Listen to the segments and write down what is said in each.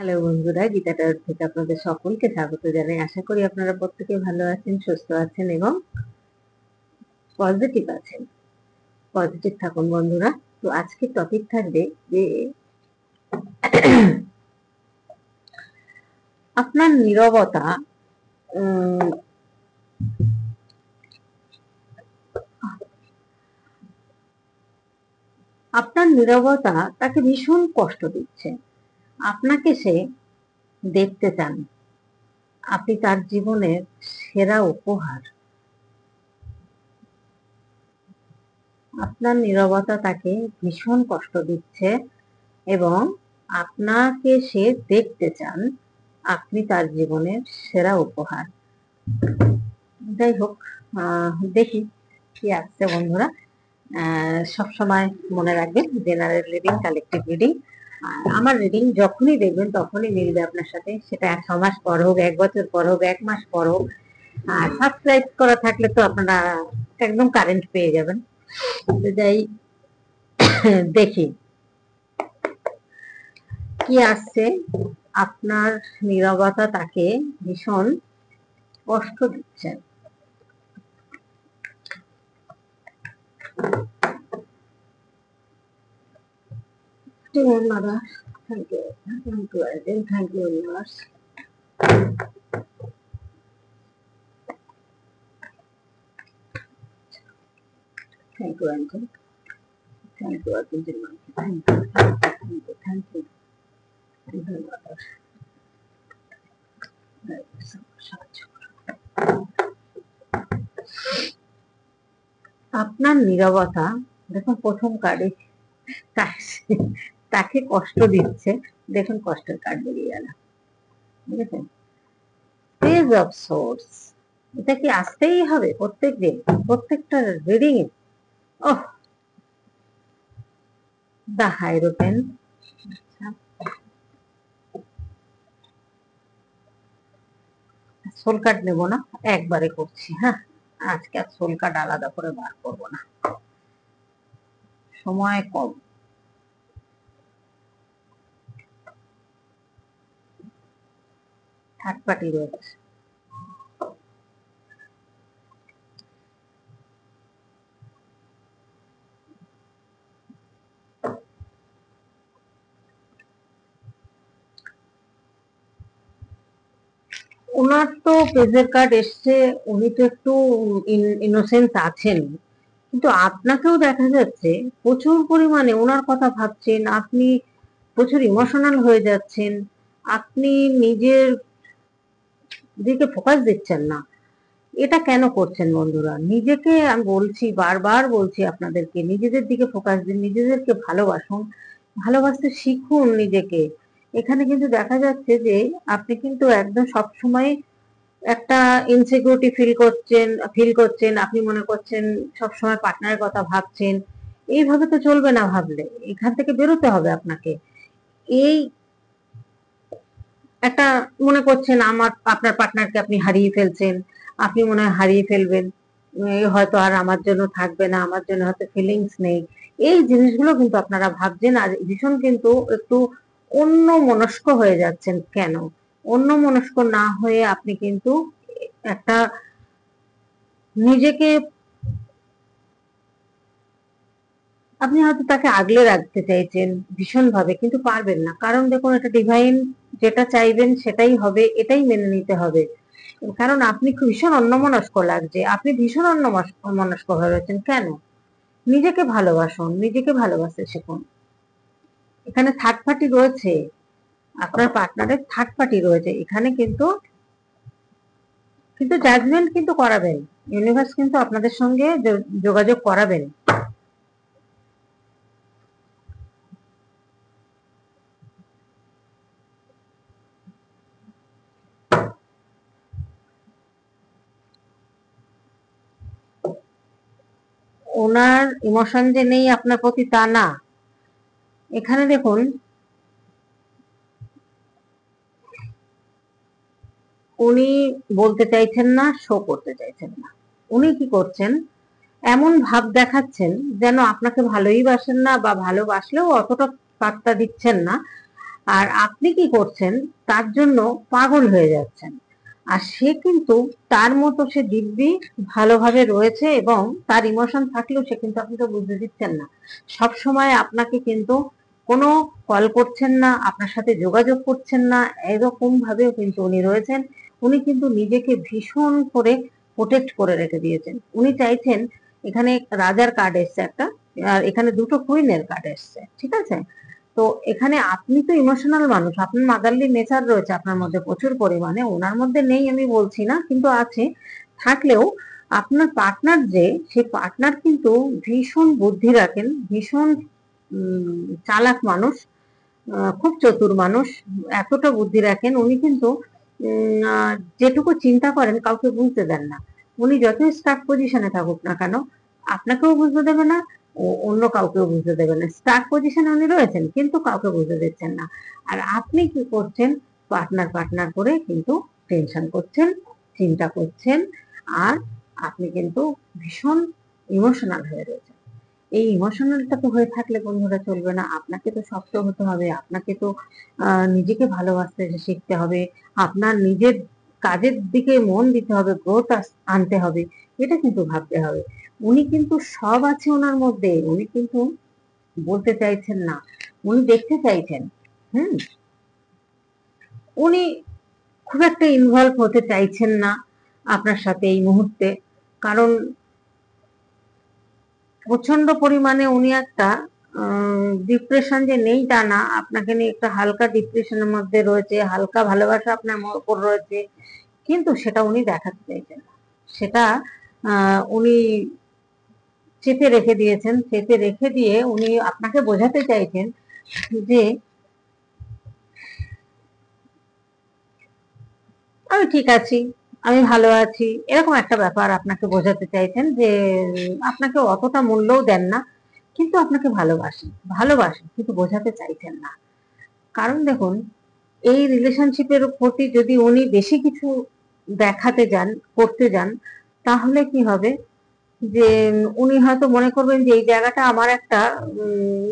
Hello বন্ধুরা, Gita tower থেকে আপনাদের সকলকে স্বাগত জানাই। আশা করি আপনারা প্রত্যেকে ভালো আছেন, সুস্থ আছেন এবং পজিটিভ আছেন। পজিটিভ থাকুন বন্ধুরা। তো আজকের টপিক থাকবে যে আপনার নীরবতা আপনার নীরবতা তাকে ভীষণ কষ্ট দিচ্ছে। আপনাকে সে দেখতে চান, আপনি তার জীবনের সেরা উপহার। আপনার নীরবতা তাকে ভীষণ কষ্ট দিচ্ছে এবং আপনাকে সে দেখতে চান, আপনি তার জীবনের সেরা উপহার। যাই হোক, দেখি কি আসছে বন্ধুরা। সবসময় মনে রাখবেন, জেনারেল রিডিং, কালেকটিভ রিডিং। আমার রিডিং যখনই দেখবেন তখনই মিলবে আপনার সাথে, সেটা 6 মাস পর হোক, 1 বছর পর হোক, 1 মাস পর হোক। আর সাবস্ক্রাইব করা থাকলে তো আপনারা একদম কারেন্ট পেয়ে যাবেন। যাই দেখি কি আসছে। আপনার নীরবতা তাকে ভীষণ কষ্ট দিচ্ছে। Mother, thank you. Thank you, Arjun. Thank you, universe. Thank you, Arjun. Thank you, Arjun. Thank you. Thank you. Thank you. Thank you, Mother. আপনার নীরবতা, দেখুন প্রথম কার্ডে তাকে কষ্ট দিচ্ছে। দেখুন কষ্টের কার্ড বেরিয়ে গেল, বুঝেছেন? Page of source. এটা কি আসতেই হবে প্রত্যেক দিন, প্রত্যেকটা রিডিং এ? ওহ, দ্য হাইরোপেন। সোল কার্ড নেবো না, একবারে করছি। হ্যাঁ, আজকে আর সোল কার্ড আলাদা করে বার করবো না, সময় কম। থার্ড পার্টি রয়েছে। ওনার তো পেজের কার্ড এসছে, উনি তো একটু ইনোসেন্স আছেন, কিন্তু আপনাকেও দেখা যাচ্ছে প্রচুর পরিমাণে ওনার কথা ভাবছেন, আপনি প্রচুর ইমোশনাল হয়ে যাচ্ছেন, আপনি নিজের দিকে ফোকাস দিচ্ছেন না। এটা কেন করছেন বন্ধুরা? নিজেকে আমি বলছি, বারবার বলছি আপনাদেরকে, নিজেদের দিকে ফোকাস দিন, নিজেদেরকে ভালোবাসুন, ভালোবাসতে শিখুন নিজেকে। এখানে কিন্তু দেখা যাচ্ছে যে আপনি কিন্তু একদম সবসময় একটা ইনসিকিউরিটি ফিল করছেন, আপনি মনে করছেন সবসময় পার্টনারের কথা ভাবছেন। এইভাবে তো চলবে না, ভাবলে এখান থেকে বেরোতে হবে আপনাকে। এই একটা মনে করছেন আপনার পার্টনারকে আপনি হারিয়ে ফেলছেন, আপনি মনে হয় হারিয়ে ফেলবেন, হয়তো আর আমার জন্য থাকবে না, আমার জন্য হয়তো ফিলিংস নেই। এই জিনিসগুলো কিন্তু আপনারা ভাবছেন, আর ভীষণ কিন্তু একটু অন্য মনস্ক হয়ে যাচ্ছেন। কেন অন্য মনস্ক না হয়ে আপনি কিন্তু একটা নিজেকে, আপনি হয়তো তাকে আগলে রাখতে চাইছেন ভীষণ ভাবে, কিন্তু পারবেন না। কারণ দেখুন, এটা ডিভাইন, যেটা চাইবেন সেটাই হবে, এটাই মেনে নিতে হবে। কারণ আপনি ভীষণ অন্যমনস্ক লাগছে, আপনি ভীষণ অন্যমনস্ক হয়ে রয়েছেন। কেন? নিজেকে ভালোবাসুন, নিজেকে ভালোবাসতে শিখুন। এখানে থার্ড পার্টি রয়েছে, আপনার পার্টনারের থার্ড পার্টি রয়েছে এখানে, কিন্তু কিন্তু জাজমেন্ট কিন্তু করাবেন, ইউনিভার্স কিন্তু আপনাদের সঙ্গে যোগাযোগ করাবেন। ওনার ইমোশন যে নেই আপনার প্রতি তা না। এখানে দেখুন, উনি বলতে চাইছেন না, শো করতে চাইছেন না। উনি কি করছেন, এমন ভাব দেখাচ্ছেন যেন আপনাকে ভালোই বাসেন না, বা ভালোবাসলেও অতটা পাত্তা দিচ্ছেন না। আর আপনি কি করছেন, তার জন্য পাগল হয়ে যাচ্ছেন। আর সে কিন্তু তার মতো সে দিব্যি ভালোভাবে রয়েছে, এবং তার ইমোশন থাকলেও সে কিন্তু আপনাকে বুঝতে দিচ্ছেন না। সব সময় আপনাকে কিন্তু কোনো কল করছেন না, আপনার সাথে যোগাযোগ করছেন না, এরকম ভাবেও কিন্তু উনি রয়েছেন। উনি কিন্তু নিজেকে ভীষণ করে প্রোটেক্ট করে রেখে দিয়েছেন। উনি চাইছেন, এখানে রাজার কার্ড এসছে একটা, আর এখানে দুটো কুইনের কার্ড এসছে, ঠিক আছে? তো এখানে আপনি তো ইমোশনাল মানুষ, আপনার মাদারলি নেচার রয়েছে আপনার মধ্যে প্রচুর পরিমাণে, ওনার মধ্যে নেই আমি বলছি না, কিন্তু আছে। থাকলেও আপনার পার্টনার যে, সেই পার্টনার কিন্তু ভীষণ বুদ্ধি রাখেন, ভীষণ চালাক মানুষ, খুব চতুর মানুষ, এতটা বুদ্ধি রাখেন উনি কিন্তু। যেটুকু চিন্তা করেন কাউকে বুঝতে দেন না। উনি যতই স্টাক পজিশনে থাকুক না কেন, আপনাকেও বুঝতে দেবে না, ও অন্য কাউকেও বুঝতে দেবে না। স্টাক পজিশনে উনি রয়েছেন কিন্তু কাউকে বুঝতে দিচ্ছেন না। আর আপনি কি করছেন, পার্টনার পার্টনার করে কিন্তু টেনশন করছেন, চিন্তা করছেন, আর আপনি কিন্তু ভীষণ ইমোশনাল হয়ে রয়েছেন। এই ইমোশনালটা তো হয়ে থাকলে বন্ধুরা চলবে না, আপনাকে তো শক্ত হতে হবে, আপনাকে তো নিজেকে ভালোবাসতে শিখতে হবে, আপনার নিজের কাজের দিকে মন দিতে হবে, গ্রোথ আনতে হবে, এটা কিন্তু ভাবতে হবে। উনি কিন্তু সব আছে ওনার মধ্যে, উনি কিন্তু বলতে চাইছেন না, উনি দেখতে চাইছেন। হুম, উনি খুব একটা ইনভলভ হতে চাইছেন না আপনার সাথে এই মুহূর্তে, কারণ প্রচন্ড পরিমাণে উনি একটা ডিপ্রেশন যে নেই তা না, আপনাকে নিয়ে একটা হালকা ডিপ্রেশনের মধ্যে রয়েছে, হালকা ভালোবাসা আপনার উপর রয়েছে, কিন্তু সেটা উনি দেখাতে চাইছেন না। সেটা উনি চেপে রেখে দিয়েছেন, চেপে রেখে দিয়ে উনি আপনাকে বোঝাতে চাইছেন যে আমি ঠিক আছি, আমি ভালো আছি, এরকম একটা ব্যাপার আপনাকে বোঝাতে চাইছেন যে আপনাকে অতটা মূল্যও দেন না, কিন্তু আপনাকে ভালোবাসেন, ভালোবাসেন কিন্তু বোঝাতে চাইছেন না। কারণ দেখুন, এই রিলেশনশিপের প্রতি যদি উনি বেশি কিছু দেখাতে যান, করতে যান, তাহলে কি হবে যে উনি হয়তো মনে করবেন যে এই জায়গাটা আমার একটা,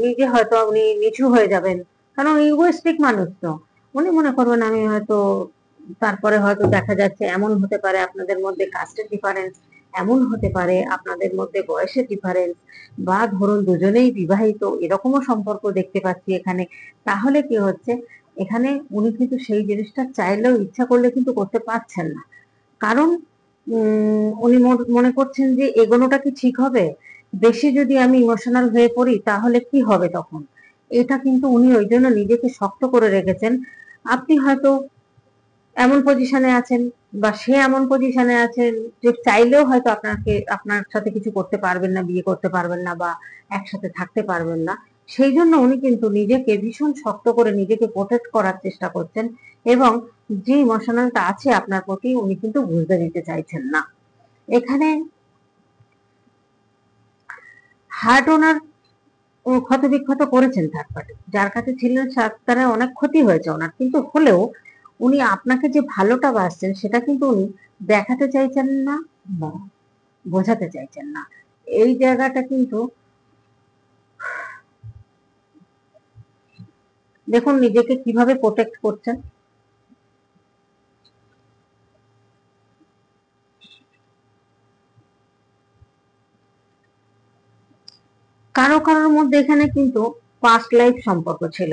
নিজে হয়তো উনি নিচু হয়ে যাবেন, কারণ ইগোইস্টিক মানুষ তো। উনি মনে করবেন আমি হয়তো, তারপরে হয়তো দেখা যাচ্ছে এমন হতে পারে আপনাদের মধ্যে কাস্টের ডিফারেন্স, এমন হতে পারে আপনাদের মধ্যে বয়সের ডিফারেন্স, বা ধরুন দুজনেই বিবাহিত, এরকমও সম্পর্ক দেখতে পাচ্ছি এখানে। তাহলে কি হচ্ছে, এখানে উনি কিন্তু সেই জিনিসটা চাইলেও ইচ্ছা করলে কিন্তু করতে পারছেন না। কারণ উনি মনে করছেন যে এগোনোটা কি ঠিক হবে, বেশি যদি আমি ইমোশনাল হয়ে পড়ি তাহলে কি হবে তখন। এটা কিন্তু উনি ওই জন্য নিজেকে শক্ত করে রেখেছেন। আপনি হয়তো এমন পজিশনে আছেন, বা সে এমন পজিশনে আছেন যে চাইলেও হয়তো আপনার সাথে কিছু করতে পারবেন না, বিয়ে করতে পারবেন না, বা একসাথে থাকতে পারবেন না। সেই জন্য উনি কিন্তু নিজেকে ভীষণ শক্ত করে নিজেকে প্রোটেক্ট করার চেষ্টা করছেন, এবং যে ইমোশনালটা আছে আপনার প্রতি উনি কিন্তু বুঝতে দিতে চাইছেন না। এখানে হার্ট ওনার ক্ষত বিক্ষত করেছেন থার্ড পার্টি, যার কাছে ছিলেন তারা অনেক ক্ষতি হয়েছে ওনার, কিন্তু হলেও উনি আপনাকে যে ভালোটা বাসছেন সেটা কিন্তু উনি দেখাতে চাইছেন না, বা বোঝাতে চাইছেন না। এই জায়গাটা কিন্তু দেখুন নিজেকে কিভাবে প্রোটেক্ট করছেন। কারো কারোর মধ্যে এখানে কিন্তু পাস্ট লাইফ সম্পর্ক ছিল,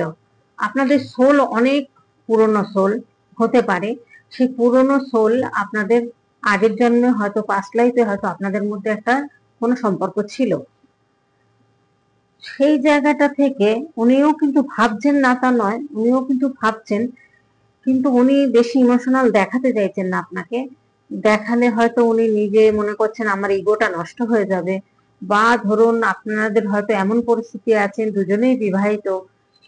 আপনাদের সোল অনেক পুরনো সোল হতে পারে। সেই পুরনো সোল আপনাদের আগের জন্মে হয়তো, পাস্ট লাইফে হয়তো আপনাদের মধ্যে একটা কোনো সম্পর্ক ছিল। সেই জায়গাটা থেকে উনিও কিন্তু ভাবছেন না তা নয়, উনিও কিন্তু ভাবছেন, কিন্তু উনি বেশি ইমোশনাল দেখাতে চাইছেন না আপনাকে। দেখালে হয়তো উনি নিজে মনে করছেন আমার ইগোটা নষ্ট হয়ে যাবে, বা ধরুন আপনাদের হয়তো এমন পরিস্থিতি আছেন দুজনেই বিবাহিত,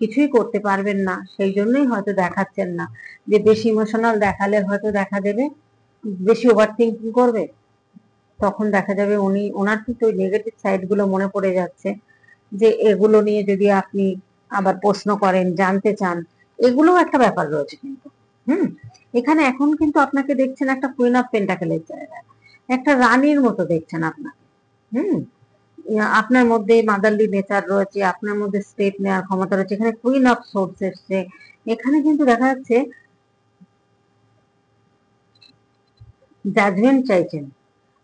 কিছুই করতে পারবেন না, সেই জন্যই হয়তো দেখাচ্ছেন না। যে বেশি ইমোশনাল দেখালে হয়তো দেখা দেবে বেশি ওভার থিঙ্কিং করবে, তখন দেখা যাবে উনি, ওনার কিন্তু ওই নেগেটিভ সাইড গুলো মনে পড়ে যাচ্ছে, যে এগুলো নিয়ে যদি আপনি আবার প্রশ্ন করেন, জানতে চান, এগুলোও একটা ব্যাপার রয়েছে কিন্তু। হুম, এখানে এখন কিন্তু আপনাকে দেখছেন একটা কুইন অফ পেন্টাকেলের জায়গায়, একটা রানীর মতো দেখছেন আপনাকে। হুম, আপনার মধ্যে মাদারলি নেচার রয়েছে, আপনার মধ্যে স্টেট নেওয়ার ক্ষমতা রয়েছে, এখানে কুইন অফ সোর্স এসছে, এখানে কিন্তু দেখা যাচ্ছে জাজমেন্ট চাইছেন,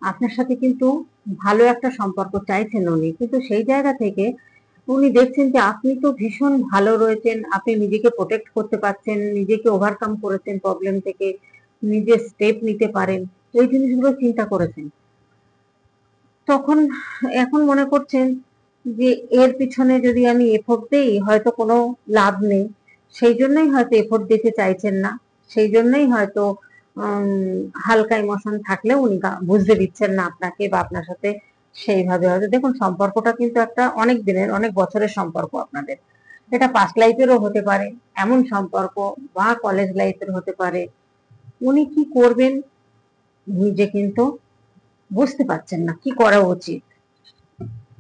আপনার সাথে কিন্তু ভালো একটা সম্পর্ক চাইছেন উনি, কিন্তু সেই জায়গা থেকে উনি দেখছেন যে আপনি তো ভীষণ ভালো রয়েছেন, আপনি নিজেকে প্রোটেক্ট করতে পারছেন, নিজেকে ওভারকাম করেছেন প্রবলেম থেকে, নিজে স্টেপ নিতে পারেন, এই জিনিসগুলো চিন্তা করেছেন। তখন এখন মনে করছেন যে এর পিছনে যদি আমি এফোর্ট দেই হয়তো কোনো লাভ নেই, সেই জন্যই হয়তো এফোর্ট দিতে চাইছেন না, সেই জন্যই হয়তো হালকা ইমোশন থাকলেও উনি বুঝতে দিচ্ছেন না আপনাকে বা আপনার সাথে সেইভাবে। হয়তো দেখুন সম্পর্কটা কিন্তু একটা অনেক দিনের, অনেক বছরের সম্পর্ক আপনাদের, এটা পাস্ট লাইফেরও হতে পারে এমন সম্পর্ক, বা কলেজ লাইফের হতে পারে। উনি কি করবেন নিজে কিন্তু বুঝতে পারছেন না, কি করা উচিত।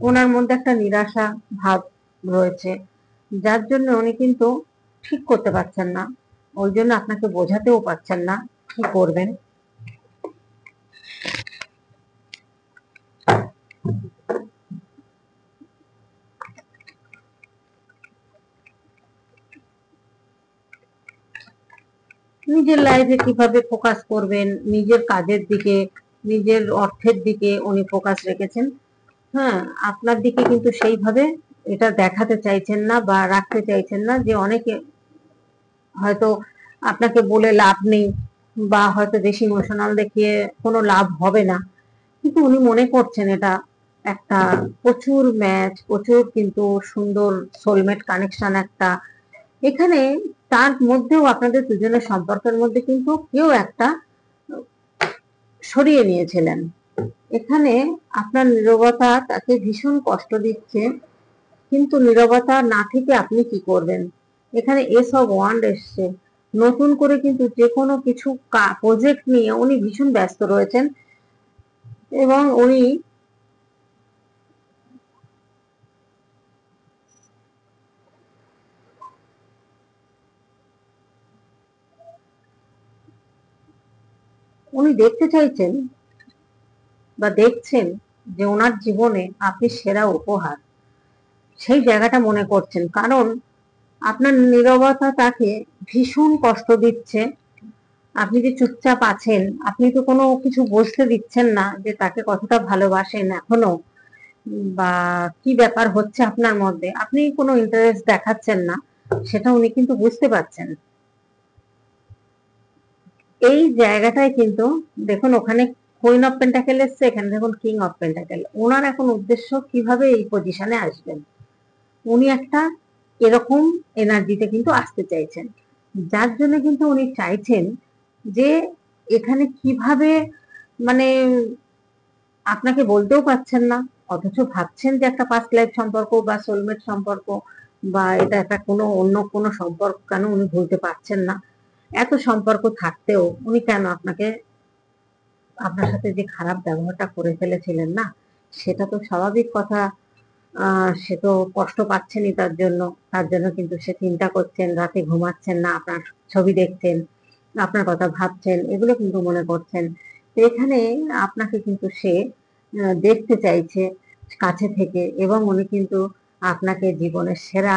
ওনার মধ্যে একটা নিরাশা ভাব রয়েছে, যার জন্য উনি কিন্তু ঠিক করতে পারছেন না, ওই জন্য আপনাকে বোঝাতেও পারছেন না কি করবেন। নিজের লাইফে কিভাবে ফোকাস করবেন, নিজের কাজের দিকে, নিজের অর্থের দিকে উনি ফোকাস রেখেছেন। হ্যাঁ, আপনার দিকে কিন্তু সেইভাবে এটা দেখাতে চাইছেন না বা রাখতে চাইছেন না, যে অনেকে হয়তো আপনাকে বলে লাভ নেই বা হয়তো বেশি ইমোশনাল দেখিয়ে কোনো লাভ হবে না, কিন্তু উনি মনে করছেন এটা একটা প্রচুর ম্যাচ, প্রচুর কিন্তু সুন্দর সোলমেট কানেকশন একটা এখানে। তার মধ্যেও আপনাদের দুজনের সম্পর্কের মধ্যে কিন্তু কেউ একটা সরিয়ে নিয়েছিলেন। এখানে আপনার নীরবতা তাকে ভীষণ কষ্ট দিচ্ছে, কিন্তু নীরবতা না থেকে আপনি কি করবেন। এখানে এস অফ ওয়ান্ড এসছে, নতুন করে কিন্তু যে কোনো কিছু প্রজেক্ট নিয়ে উনি ভীষণ ব্যস্ত রয়েছেন, এবং উনি উনি দেখতে চাইছেন বা দেখছেন যে ওনার জীবনে আপনি সেরা উপহার, সেই জায়গাটা মনে করছেন। কারণ আপনার নীরবতা তাকে ভীষণ কষ্ট দিচ্ছে। আপনি যে চুপচাপ আছেন, আপনি তো কোনো কিছু বুঝতে দিচ্ছেন না যে তাকে কতটা ভালোবাসেন এখনো, বা কি ব্যাপার হচ্ছে আপনার মধ্যে, আপনি কোনো ইন্টারেস্ট দেখাচ্ছেন না, সেটা উনি কিন্তু বুঝতে পারছেন। এই জায়গাটায় কিন্তু দেখুন ওখানে কুইন অফ পেন্টাকেল এসছে, এখানে দেখুন কিং অফ পেন্টাকেল। ওনার এখন উদ্দেশ্য কিভাবে এই পজিশনে আসবেন, উনি একটা এরকম এনার্জিতে কিন্তু আসতে চাইছেন, যার জন্য কিন্তু উনি চাইছেন যে এখানে কিভাবে, মানে আপনাকে বলতেও পারছেন না, অথচ ভাবছেন যে একটা পাস্ট লাইফ সম্পর্ক বা সোলমেট সম্পর্ক, বা এটা একটা কোনো অন্য কোনো সম্পর্ক, কেন উনি ভুলতে পারছেন না। এত সম্পর্ক থাকতেও উনি কেন আপনাকে, আপনার সাথে যে খারাপ ব্যবহারটা করে ফেলেছিলেন না, সেটা তো স্বাভাবিক কথা। সে তো কষ্ট পাচ্ছেনই তার জন্য, তার জন্য কিন্তু সে চিন্তা করছেন, রাতে ঘুমাচ্ছেন না, আপনার ছবি দেখছেন, আপনার কথা ভাবছেন, এগুলো কিন্তু মনে করছেন। তো এখানে আপনাকে কিন্তু সে দেখতে চাইছে কাছে থেকে, এবং উনি কিন্তু আপনাকে জীবনের সেরা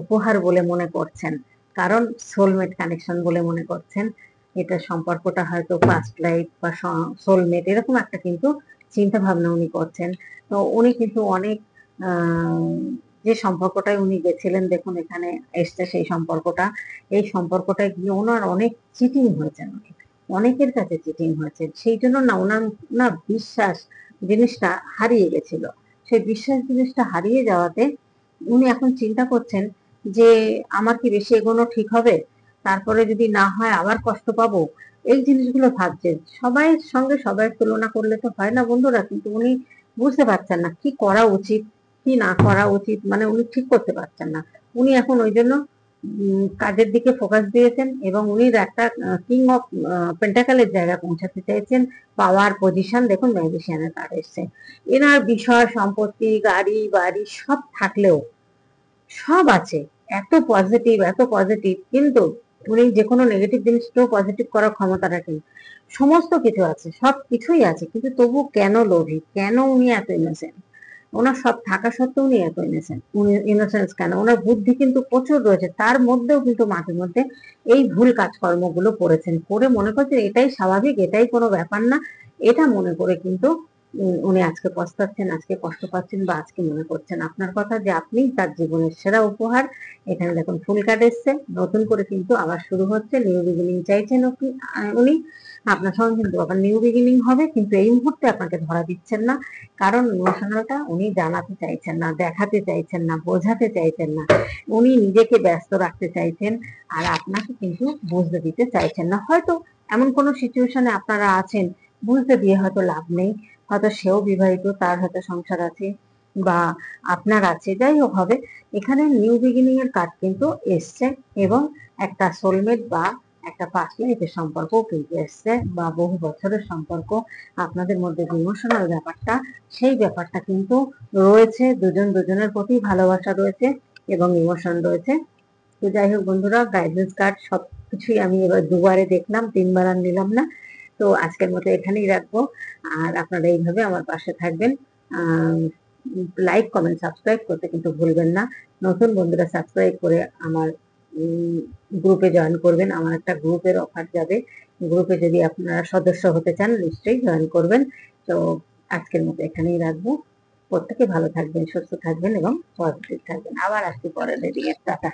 উপহার বলে মনে করছেন, কারণ সোলমেট কানেকশন বলে মনে করছেন। এটা সম্পর্কটা হয়তো পাস্ট লাইফ বা সোলমেট এরকম একটা কিন্তু চিন্তা ভাবনা উনি করছেন। তো উনি কিন্তু অনেক যে সম্পর্কটায় উনি গেছিলেন, দেখুন এখানে এসছে সেই সম্পর্কটা, এই সম্পর্কটায় গিয়ে ওনার অনেক চিটিং হয়েছে, অনেকের কাছে চিটিং হয়েছে, সেই জন্য না ওনার না বিশ্বাস জিনিসটা হারিয়ে গেছিল। সেই বিশ্বাস জিনিসটা হারিয়ে যাওয়াতে উনি এখন চিন্তা করছেন যে আমার কি বেশি এগোনো ঠিক হবে, তারপরে যদি না হয় আবার কষ্ট পাবো, এই জিনিসগুলো ভাবছেন। সবাই সঙ্গে সবাই তুলনা করলে তো হয় না বন্ধুরা, কিন্তু উনি বুঝতে পারছেন না কি করা উচিত, কি না করা উচিত, মানে উনি ঠিক করতে পারছেন না। উনি এখন ওই জন্য কাজের দিকে ফোকাস দিয়েছেন, এবং উনি একটা কিং অফ পেন্টাকেলের জায়গায় পৌঁছাতে চাইছেন, পাওয়ার পজিশন। দেখুন ম্যাজিশিয়ানের কার্ড এসছে, এনার বিষয় সম্পত্তি গাড়ি বাড়ি সব থাকলেও, সব আছে, এত পজিটিভ এত পজিটিভ, কিন্তু উনি যে কোনো নেগেটিভ জিনিসকেও পজিটিভ করার ক্ষমতা রাখেন, সমস্ত কিছু আছে, সব কিছুই আছে, কিন্তু তবু কেন লোভী, কেন উনি এত ইনোসেন্ট। ওনার সব থাকা সত্ত্বেও উনি এত ইনোসেন্স কেন? ওনার বুদ্ধি কিন্তু প্রচুর রয়েছে, তার মধ্যেও কিন্তু মাঝে মধ্যে এই ভুল কাজকর্মগুলো করেছেন, করে মনে করছেন এটাই স্বাভাবিক, এটাই কোনো ব্যাপার না, এটা মনে করে কিন্তু উনি আজকে পস্তাচ্ছেন, আজকে কষ্ট পাচ্ছেন, বা আজকে মনে করছেন আপনার কথা যে আপনি তার জীবনের সেরা উপহার। এখানে দেখুন ফুল কার্ড এসছে, নতুন করে কিন্তু আবার শুরু হচ্ছে, নিউ বিগিনিং চাইছেন উনি। আপনার সঙ্গে কিন্তু আবার নিউ বিগিনিং হবে, কিন্তু এই মুহূর্তে আপনাকে ধরা দিচ্ছেন না, কারণ ইমোশনালটা উনি জানাতে চাইছেন না, দেখাতে চাইছেন না, বোঝাতে চাইছেন না, উনি নিজেকে ব্যস্ত রাখতে চাইছেন, আর আপনাকে কিন্তু বুঝতে দিতে চাইছেন না। হয়তো এমন কোনো সিচুয়েশনে আপনারা আছেন, বুঝতে দিয়ে হয়তো লাভ নেই, হয়তো সেও বিবাহিত, তার হয়তো সংসার আছে, বা আপনার আছে, যাই হোক হবে। এখানে নিউ বিগিনিং এর কার্ড কিন্তু এসছে, এবং একটা সোলমেট বা একটা পাস্ট লাইফের সম্পর্ক কিন্তু এসছে, বা বহু বছরের সম্পর্ক, আপনাদের মধ্যে যে ইমোশনাল ব্যাপারটা, সেই ব্যাপারটা কিন্তু রয়েছে, দুজন দুজনের প্রতি ভালোবাসা রয়েছে এবং ইমোশন রয়েছে। তো যাই হোক বন্ধুরা, গাইডেন্স কার্ড সবকিছুই আমি এবার দুবারে দেখলাম, তিনবার আর নিলাম না। তো আজকের মতো এখানেই রাখবো, আর আপনারা এইভাবে আমার পাশে থাকবেন। লাইক, কমেন্ট, সাবস্ক্রাইব করতে কিন্তু ভুলবেন না। নতুন বন্ধুরা সাবস্ক্রাইব করে আমার গ্রুপে জয়েন করবেন, আমার একটা গ্রুপের অফার যাবে, গ্রুপে যদি আপনারা সদস্য হতে চান নিশ্চয়ই জয়েন করবেন। তো আজকের মতো এখানেই রাখবো, প্রত্যেকে ভালো থাকবেন, সুস্থ থাকবেন এবং পজিটিভ থাকবেন। আবার আসছি পরের রিডিং এর। টাটা।